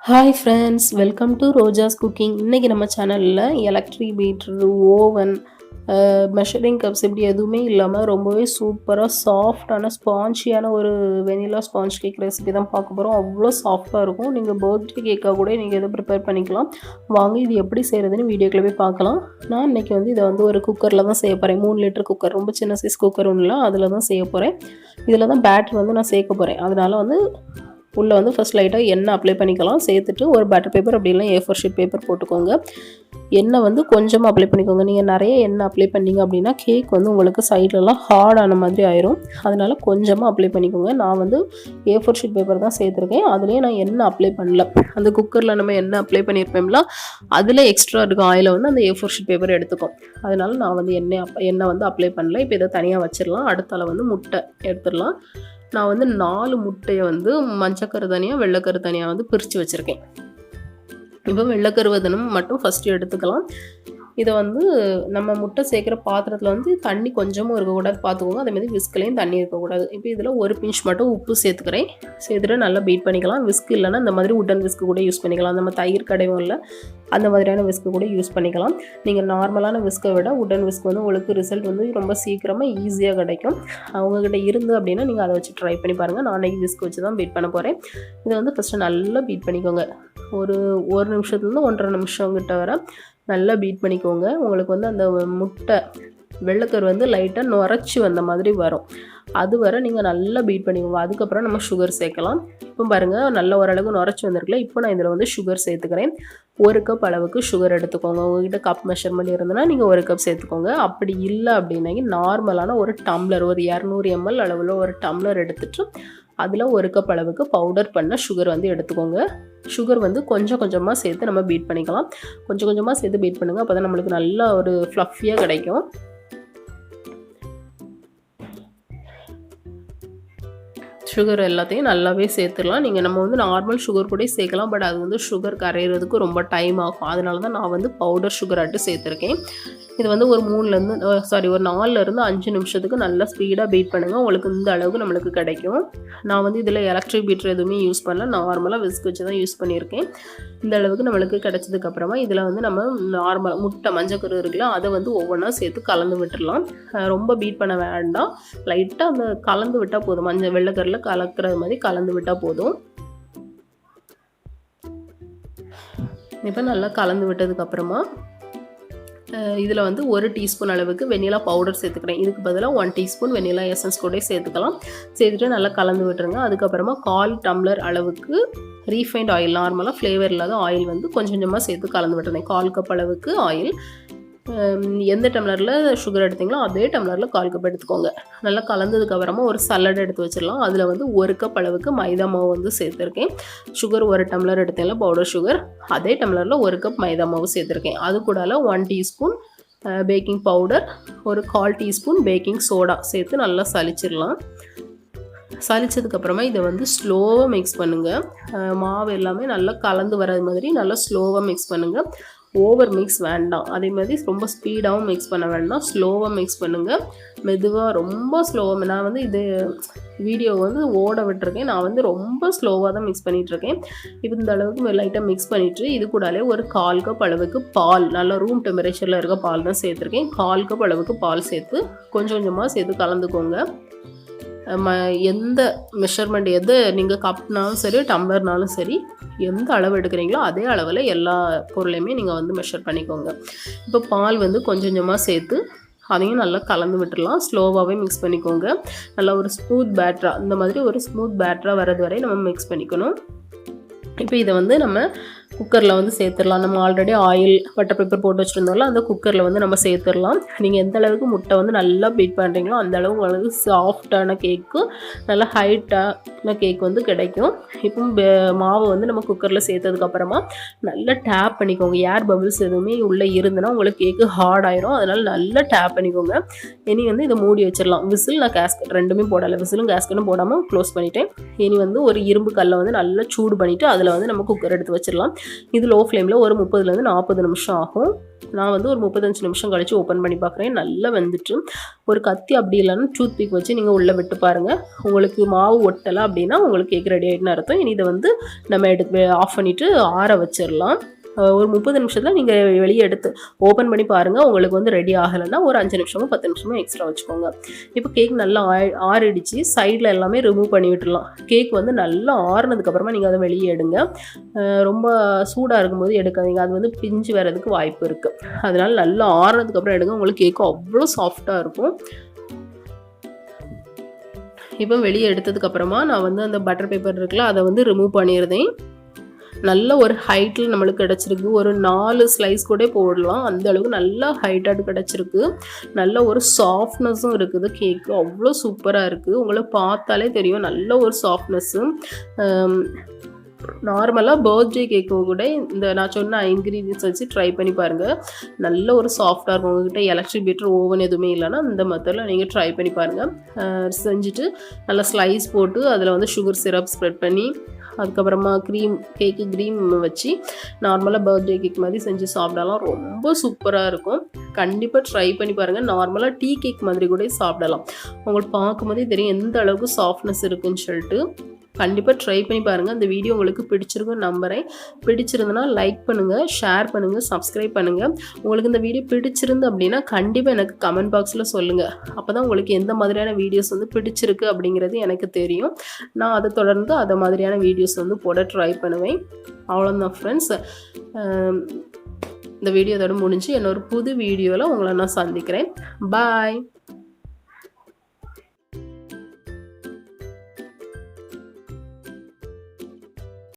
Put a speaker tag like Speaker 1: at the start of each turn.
Speaker 1: Hi friends, welcome to ROJAS cooking. இன்னைக்கு நம்ம சேனல்ல electric beater, oven, measuring cups இப்படி எதுவுமே இல்லாமல் ரொம்பவே சூப்பராக சாஃப்டான ஸ்பான்ச்சியான ஒரு வெனிலா ஸ்பாஞ்ச் கேக் ரெசிபி தான் பார்க்க போகிறோம். அவ்வளோ சாஃப்டாக இருக்கும். நீங்கள் பர்த்டே கேக்காக கூட நீங்கள் எதை ப்ரிப்பேர் பண்ணிக்கலாம். வாங்க இது எப்படி செய்கிறதுன்னு வீடியோக்குள்ளே போய் பார்க்கலாம். நான் இன்றைக்கி வந்து இதை வந்து ஒரு குக்கரில் தான் செய்ய போகிறேன். 3 லிட்டர் குக்கர், ரொம்ப சின்ன சைஸ் குக்கர் ஒன்றுல அதில் தான் செய்ய போகிறேன். இதில் தான் பேட்டர் வந்து நான் சேர்க்க போகிறேன். அதனால் வந்து உள்ளே வந்து ஃபஸ்ட் லைட்டாக எண்ணெய் அப்ளை பண்ணிக்கலாம். சேர்த்துட்டு ஒரு பட்டர் பேப்பர் அப்படி இல்லை A4 ஷீட் பேப்பர் போட்டுக்கோங்க. எண்ணெய் வந்து கொஞ்சமாக அப்ளை பண்ணிக்கோங்க. நீங்கள் நிறைய எண்ணெய் அப்ளை பண்ணிங்க அப்படின்னா கேக் வந்து உங்களுக்கு சைட்லலாம் ஹார்டான மாதிரி ஆயிரும். அதனால் கொஞ்சமாக அப்ளை பண்ணிக்கோங்க. நான் வந்து A4 ஷீட் பேப்பர் தான் சேர்த்துருக்கேன். அதுலேயே நான் எண்ணெய் அப்ளை பண்ணல. அந்த குக்கரில் நம்ம எண்ணெய் அப்ளை பண்ணியிருப்போம்ல, அதில் எக்ஸ்ட்ரா இருக்க ஆயிலை வந்து அந்த A4 ஷீட் பேப்பர் எடுத்துக்கும். அதனால் நான் வந்து எண்ணெய் வந்து அப்ளை பண்ணல. இப்போ இதை தனியாக வச்சிடலாம். அடுத்தால வந்து முட்டை எடுத்துடலாம். நான் வந்து 4 முட்டையை வந்து மஞ்சக்கரு தனியாக வெள்ளைக்கரு தனியாக வந்து பிரித்து வச்சுருக்கேன். இப்போ வெள்ளைக்கரு மட்டும் ஃபஸ்ட்டு எடுத்துக்கலாம். இதை வந்து நம்ம முட்டை சேர்க்குற பாத்திரத்தில் வந்து தண்ணி கொஞ்சமும் இருக்கக்கூடாது பார்த்துக்கோங்க. அதேமாதிரி விஸ்க்லேயும் தண்ணி இருக்கக்கூடாது. இப்போ இதில் ஒரு பிஞ்ச் மட்டும் உப்பு சேர்த்துக்கிறேன். சேர்த்துட்டு நல்லா பீட் பண்ணிக்கலாம். விஸ்க் இல்லைன்னா இந்த மாதிரி உட்டன் விஸ்க்கு கூட யூஸ் பண்ணிக்கலாம். நம்ம தயிர் கடையும் இல்லை, அந்த மாதிரியான விஸ்க்கு கூட யூஸ் பண்ணிக்கலாம். நீங்கள் நார்மலான விஸ்க்கை விட உட்டன் விஸ்க் வந்து உங்களுக்கு ரிசல்ட் வந்து ரொம்ப சீக்கிரமாக ஈஸியாக கிடைக்கும். அவங்கக்கிட்ட இருந்து அப்படின்னா நீங்கள் அதை வச்சு ட்ரை பண்ணி பாருங்கள். நான் அன்றைக்கி விஸ்க் வச்சு தான் பீட் பண்ண போகிறேன். இதை வந்து ஃபஸ்ட்டு நல்லா பீட் பண்ணிக்கோங்க. ஒரு நிமிஷத்துலேருந்து 1.5 நிமிஷம் கிட்ட வர நல்லா பீட் பண்ணிக்கோங்க. உங்களுக்கு வந்து அந்த முட்டை வெள்ளைக்கரு வந்து லைட்டாக நுரைச்சி வந்த மாதிரி வரும். அது வர நீங்கள் நல்லா பீட் பண்ணிக்கோங்க. அதுக்கப்புறம் நம்ம சுகர் சேர்க்கலாம். இப்போ பாருங்கள், நல்ல ஓரளவுக்கு நுரைச்சி வந்திருக்குல்ல. இப்போ நான் இதில் வந்து சுகர் சேர்த்துக்கிறேன். 1 கப் அளவுக்கு சுகர் எடுத்துக்கோங்க. உங்கள்கிட்ட கப் மெஷர்மெண்ட் இருந்ததுன்னா நீங்கள் 1 கப் சேர்த்துக்கோங்க. அப்படி இல்லை அப்படின்னாக்கி நார்மலான ஒரு டம்ளர், ஒரு 200 ml அளவில் ஒரு டம்ளர் எடுத்துகிட்டு அதில் 1 கப் அளவுக்கு பவுடர் பண்ண சுகர் வந்து எடுத்துக்கோங்க. சுகர் வந்து கொஞ்சம் கொஞ்சமாக சேர்த்து நம்ம பீட் பண்ணிக்கலாம். கொஞ்சம் கொஞ்சமாக சேர்த்து பீட் பண்ணுங்கள். அப்போ தான் நம்மளுக்கு நல்லா ஒரு ஃப்ளஃபியாக கிடைக்கும். சுகர் எல்லாத்தையும் நல்லாவே சேர்த்துடலாம். நம்ம வந்து நார்மல் சுகர் கூட சேர்க்கலாம். பட் அது வந்து சுகர் கரையிறதுக்கு ரொம்ப டைம் ஆகும். அதனால தான் நான் வந்து பவுடர் சுகர் ஆட்டு சேர்த்துருக்கேன். இது வந்து ஒரு 4லேருந்து 5 நிமிஷத்துக்கு நல்லா ஸ்பீடாக பீட் பண்ணுங்கள். உங்களுக்கு இந்த அளவுக்கு நம்மளுக்கு கிடைக்கும். நான் வந்து இதில் எலக்ட்ரிக் பீட்டர் எதுவுமே யூஸ் பண்ணல. நார்மலாக விஸ்க் வச்சு தான் யூஸ் பண்ணியிருக்கேன். இந்த அளவுக்கு நம்மளுக்கு கிடைச்சதுக்கப்புறமா இதில் வந்து நம்ம நார்மல் முட்டை மஞ்சக்கரு இருக்குல்ல, அதை வந்து ஒவ்வொன்றா சேர்த்து கலந்து விட்டுடலாம். ரொம்ப பீட் பண்ண வேண்டாம். லைட்டாக அந்த கலந்து விட்டால் போதும். வெள்ளைக்கரில் கலக்கிறது மாதிரி கலந்து விட்டால் போதும். இப்போ நல்லா கலந்து விட்டதுக்கப்புறமா இதில் வந்து 1 டீஸ்பூன் அளவுக்கு வெண்ணிலா பவுடர் சேர்த்துக்கிறேன். இதுக்கு பதிலாக 1 டீஸ்பூன் வெண்ணிலா எசன்ஸ் கூட சேர்த்துக்கலாம். சேர்த்துட்டு நல்லா கலந்து விட்டுருங்க. அதுக்கப்புறமா 1/4 டம்ளர் அளவுக்கு ரீஃபைண்ட் ஆயில், நார்மலாக ஃப்ளேவர் இல்லாத ஆயில் வந்து கொஞ்சம் கொஞ்சமாக சேர்த்து கலந்து விட்டுருந்தேன். 1/4 கப் அளவுக்கு ஆயில். எந்த டம்ளரில் சுகர் எடுத்திங்களோ அதே டம்ளரில் 1/4 கப் எடுத்துக்கோங்க. நல்லா கலந்ததுக்கப்புறமா ஒரு சல்லடை எடுத்து வச்சிடலாம். அதில் வந்து 1 கப் அளவுக்கு மைதா மாவு வந்து சேர்த்துருக்கேன். சுகர் 1 டம்ளர் எடுத்தேன்ல பவுடர் சுகர், அதே டம்ளரில் 1 கப் மைதா மாவு சேர்த்துருக்கேன். அது கூட 1 டீஸ்பூன் பேக்கிங் பவுடர், ஒரு 1/4 டீஸ்பூன் பேக்கிங் சோடா சேர்த்து நல்லா சலிச்சிடலாம். சலிச்சதுக்கப்புறமா இதை வந்து ஸ்லோவாக மிக்ஸ் பண்ணுங்கள். மாவு எல்லாமே நல்லா கலந்து வர்றது மாதிரி நல்லா ஸ்லோவாக மிக்ஸ் பண்ணுங்கள். ஓவர் மிக்ஸ் வேண்டாம். அதே மாதிரி ரொம்ப ஸ்பீடாகவும் மிக்ஸ் பண்ண வேண்டாம். ஸ்லோவாக மிக்ஸ் பண்ணுங்கள். மெதுவாக, ரொம்ப ஸ்லோவாக. நான் வந்து இது வீடியோ வந்து ஓட விட்டுருக்கேன். நான் வந்து ரொம்ப ஸ்லோவாக தான் மிக்ஸ் பண்ணிகிட்ருக்கேன். இப்போ இந்த அளவுக்கு லைட்டாக மிக்ஸ் பண்ணிவிட்டு இது கூடாலே ஒரு 1/4 கப் அளவுக்கு பால், நல்லா ரூம் டெம்பரேச்சரில் இருக்க பால் தான் சேர்த்துருக்கேன். 1/4 கப் அளவுக்கு பால் சேர்த்து கொஞ்சம் கொஞ்சமாக சேர்த்து கலந்துக்கோங்க. எந்த மெஷர்மெண்ட் எது நீங்கள் கப்னாலும் சரி டம்ளர்னாலும் சரி, எந்த அளவு எடுக்கிறீங்களோ அதே அளவில் எல்லா பொருளையுமே நீங்கள் வந்து மெஷர் பண்ணிக்கோங்க. இப்போ பால் வந்து கொஞ்சம் கொஞ்சமாக சேர்த்து அதையும் நல்லா கலந்து விட்டுடலாம். ஸ்லோவாகவே மிக்ஸ் பண்ணிக்கோங்க. நல்லா ஒரு ஸ்மூத் பேட்டராக, இந்த மாதிரி ஒரு ஸ்மூத் பேட்டராக வர்றது வரை நம்ம மிக்ஸ் பண்ணிக்கணும். இப்போ இதை வந்து நம்ம குக்கரில் வந்து சேர்த்துடலாம். நம்ம ஆல்ரெடி ஆயில் பட்டர் பேப்பர் போட்டு வச்சுருந்தோம்ல, அந்த குக்கரில் வந்து நம்ம சேர்த்துடலாம். நீங்கள் எந்த அளவுக்கு முட்டை வந்து நல்லா பீட் பண்ணுறீங்களோ அந்த அளவுக்கு உங்களுக்கு சாஃப்டான கேக்கு, நல்லா ஹைட்டான கேக் வந்து கிடைக்கும். இப்போ மாவு வந்து நம்ம குக்கரில் சேர்த்ததுக்கப்புறமா நல்லா டேப் பண்ணிக்கோங்க. ஏர் பபிள்ஸ் எதுவுமே உள்ளே இருந்துன்னா உங்களுக்கு கேக்கு ஹார்ட் ஆயிரும். அதனால் நல்லா டேப் பண்ணிக்கோங்க. இனி வந்து இதை மூடி வச்சிடலாம். விசில் நான் கேஸ்கட் ரெண்டுமே போடலை. விசிலும் கேஸ்கட்டும் போடாமல் க்ளோஸ் பண்ணிவிட்டேன். இனி வந்து ஒரு இரும்பு கல்லை வந்து நல்லா சூடு பண்ணிவிட்டு அதில் வந்து நம்ம குக்கர் எடுத்து வச்சிடலாம். இது லோ ஃப்ளேமில் ஒரு 30லேருந்து 40 நிமிஷம் ஆகும். நான் வந்து ஒரு 35 நிமிஷம் கழித்து ஓப்பன் பண்ணி பார்க்குறேன். நல்லா வெந்துட்டு ஒரு கத்தி அப்படி இல்லைன்னா டூத் பிக் வச்சு நீங்கள் உள்ளே விட்டு பாருங்கள். உங்களுக்கு மாவு ஒட்டலை அப்படின்னா உங்களுக்கு கேக் ரெடி ஆகிட்டுன்னு அர்த்தம். இனி இதை வந்து நம்ம ஆஃப் பண்ணிவிட்டு ஆற வச்சிடலாம். ஒரு 30 நிமிஷத்தில் நீங்கள் வெளியே எடுத்து ஓப்பன் பண்ணி பாருங்கள். உங்களுக்கு வந்து ரெடி ஆகலைன்னா ஒரு 5 நிமிஷமோ 10 நிமிஷமோ எக்ஸ்ட்ரா வச்சுக்கோங்க. இப்போ கேக் நல்லா ஆறிடுச்சு. சைடில் எல்லாமே ரிமூவ் பண்ணி விட்டுடலாம். கேக் வந்து நல்லா ஆறுனதுக்கப்புறமா நீங்கள் அதை வெளியே எடுங்க. ரொம்ப சூடாக இருக்கும்போது எடுக்காதீங்க, அது வந்து பிஞ்சு வரதுக்கு வாய்ப்பு இருக்குது. அதனால் நல்லா ஆறுனதுக்கப்புறம் எடுங்க. உங்களுக்கு கேக்கு அவ்வளோ சாஃப்டாக இருக்கும். இப்போ வெளியே எடுத்ததுக்கப்புறமா நான் வந்து அந்த பட்டர் பேப்பர் இருக்குல்ல அதை வந்து ரிமூவ் பண்ணிடுறேன். நல்ல ஒரு ஹைட்டில் நம்மளுக்கு கிடச்சிருக்கு. ஒரு 4 ஸ்லைஸ் கூட போடலாம், அந்த அளவுக்கு நல்லா ஹைட்டாக கிடச்சிருக்கு. நல்ல ஒரு சாஃப்ட்னஸும் இருக்குது. கேக்கு அவ்வளோ சூப்பராக இருக்குது. உங்களுக்கு பார்த்தாலே தெரியும் நல்ல ஒரு சாஃப்ட்னஸ்ஸு. நார்மலாக பர்த்டே கேக்கு கூட இந்த நான் சொன்ன இன்க்ரீடியன்ஸ் வச்சு ட்ரை பண்ணி பாருங்கள். நல்ல ஒரு சாஃப்டாக இருக்கும். உங்கள்கிட்ட எலக்ட்ரிக் பீட்டர் ஓவன் எதுவுமே இல்லைன்னா இந்த மெத்தடில் நீங்கள் ட்ரை பண்ணி பாருங்கள். செஞ்சுட்டு நல்லா ஸ்லைஸ் போட்டு அதில் வந்து சுகர் சிரப் ஸ்ப்ரெட் பண்ணி அதுக்கப்புறமா கேக்கு க்ரீம் வச்சு நார்மலாக பர்த்டே கேக் மாதிரி செஞ்சு சாப்பிடலாம். ரொம்ப சூப்பராக இருக்கும். கண்டிப்பாக ட்ரை பண்ணி பாருங்கள். நார்மலாக டீ கேக் மாதிரி கூட சாப்பிடலாம். உங்களுக்கு பார்க்கும்போதே தெரியும் எந்த அளவுக்கு சாஃப்ட்னஸ் இருக்குன்னு சொல்லிட்டு. கண்டிப்பாக ட்ரை பண்ணி பாருங்கள். இந்த வீடியோ உங்களுக்கு பிடிச்சிருக்குன்னு நம்புகிறேன். பிடிச்சிருந்துன்னா லைக் பண்ணுங்கள், ஷேர் பண்ணுங்கள், சப்ஸ்கிரைப் பண்ணுங்கள். உங்களுக்கு இந்த வீடியோ பிடிச்சிருந்து அப்படின்னா கண்டிப்பாக எனக்கு கமெண்ட் பாக்ஸில் சொல்லுங்கள். அப்போ தான் உங்களுக்கு எந்த மாதிரியான வீடியோஸ் வந்து பிடிச்சிருக்கு அப்படிங்கிறது எனக்கு தெரியும். நான் அதை தொடர்ந்து அதை மாதிரியான வீடியோஸ் வந்து போட ட்ரை பண்ணுவேன். அவ்வளோதான் ஃப்ரெண்ட்ஸ். இந்த வீடியோ இதோட முடிஞ்சு இன்னொரு புது வீடியோவில் உங்களை நான் சந்திக்கிறேன். பாய்.